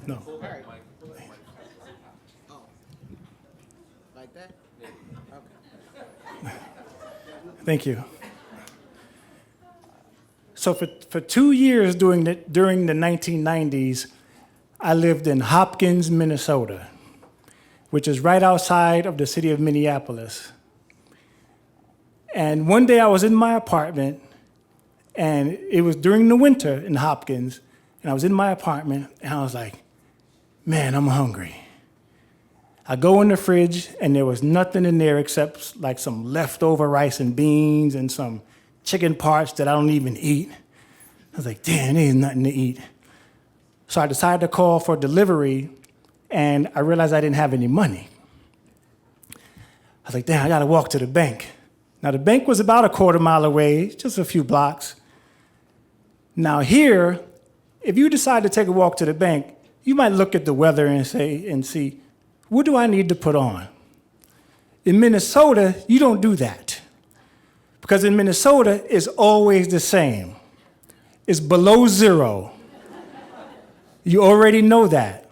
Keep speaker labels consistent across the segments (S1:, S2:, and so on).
S1: No.
S2: All right. Oh, like that? Okay.
S1: Thank you. So for 2 years during the 1990s, I lived in Hopkins, Minnesota, which is right outside of the city of Minneapolis. And one day I was in my apartment, and it was during the winter in Hopkins, and I was in my apartment, and I was like, man, I'm hungry. I go in the fridge, and there was nothing in there except like some leftover rice and beans and some chicken parts that I don't even eat. I was like, damn, there's nothing to eat. So I decided to call for delivery, and I realized I didn't have any money. I was like, damn, I gotta walk to the bank. Now, the bank was about a quarter mile away, just a few blocks. Now here, if you decide to take a walk to the bank, you might look at the weather and see, what do I need to put on? In Minnesota, you don't do that. Because in Minnesota, it's always the same. It's below zero. You already know that.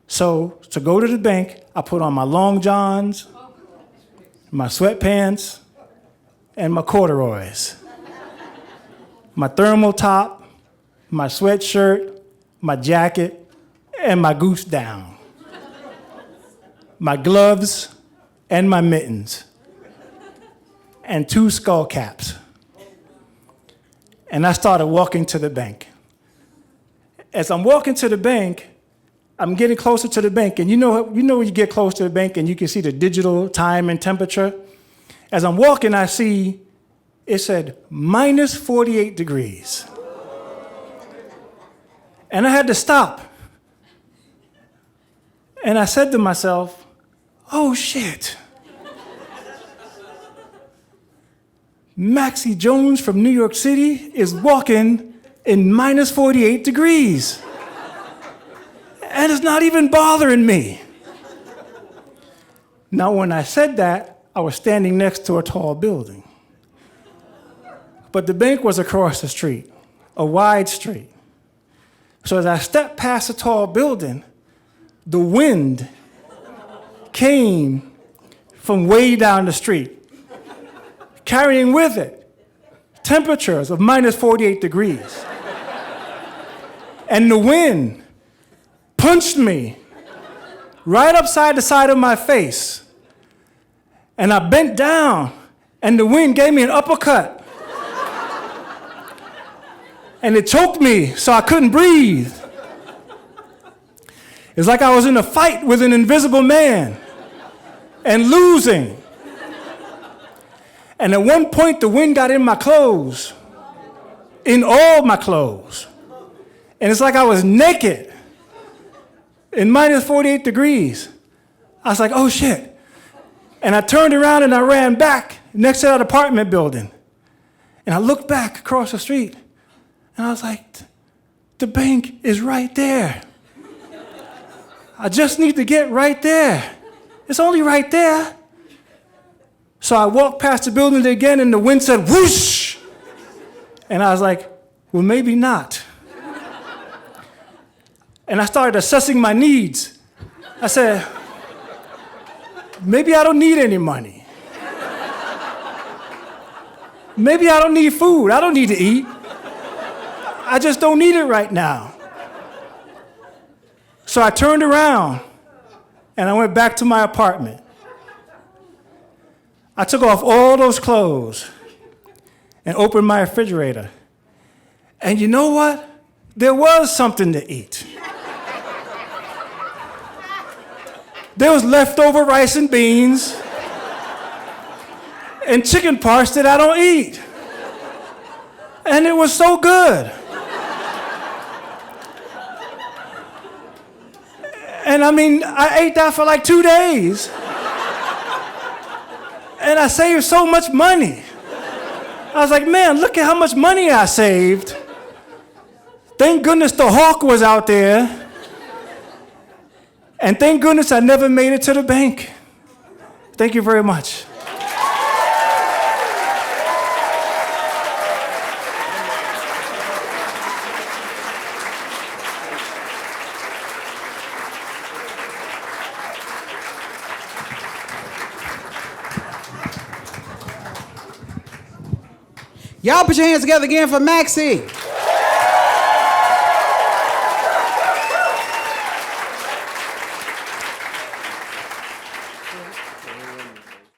S1: So to go to the bank, I put on my long johns, my sweatpants, and my corduroys. My thermal top, my sweatshirt, my jacket, and my goose down. My gloves and my mittens. And 2 skull caps. And I started walking to the bank. As I'm walking to the bank, I'm getting closer to the bank, and you know when you get close to the bank and you can see the digital time and temperature? As I'm walking, I see it said minus 48 degrees. And I had to stop. And I said to myself, oh shit. Maxie Jones from New York City is walking in minus 48 degrees. And it's not even bothering me. Now, when I said that, I was standing next to a tall building. But the bank was across the street, a wide street. So as I stepped past the tall building, the wind came from way down the street, carrying with it temperatures of minus 48 degrees. And the wind punched me right upside the side of my face. And I bent down, and the wind gave me an uppercut. And it choked me so I couldn't breathe. It's like I was in a fight with an invisible man and losing. And at one point, the wind got in my clothes, in all my clothes. And it's like I was naked in minus 48 degrees. I was like, oh shit. And I turned around and I ran back next to that apartment building. And I looked back across the street and I was like, the bank is right there. I just need to get right there. It's only right there. So I walked past the building again and the wind said, whoosh. And I was like, well, maybe not. And I started assessing my needs. I said, maybe I don't need any money. Maybe I don't need food. I don't need to eat. I just don't need it right now. So I turned around and I went back to my apartment. I took off all those clothes and opened my refrigerator. And you know what? There was something to eat. There was leftover rice and beans and chicken parts that I don't eat. And it was so good. And I mean, I ate that for like 2 days. And I saved so much money. I was like, man, look at how much money I saved. Thank goodness the hawk was out there. And thank goodness I never made it to the bank. Thank you very much.
S2: Y'all put your hands together again for Maxie.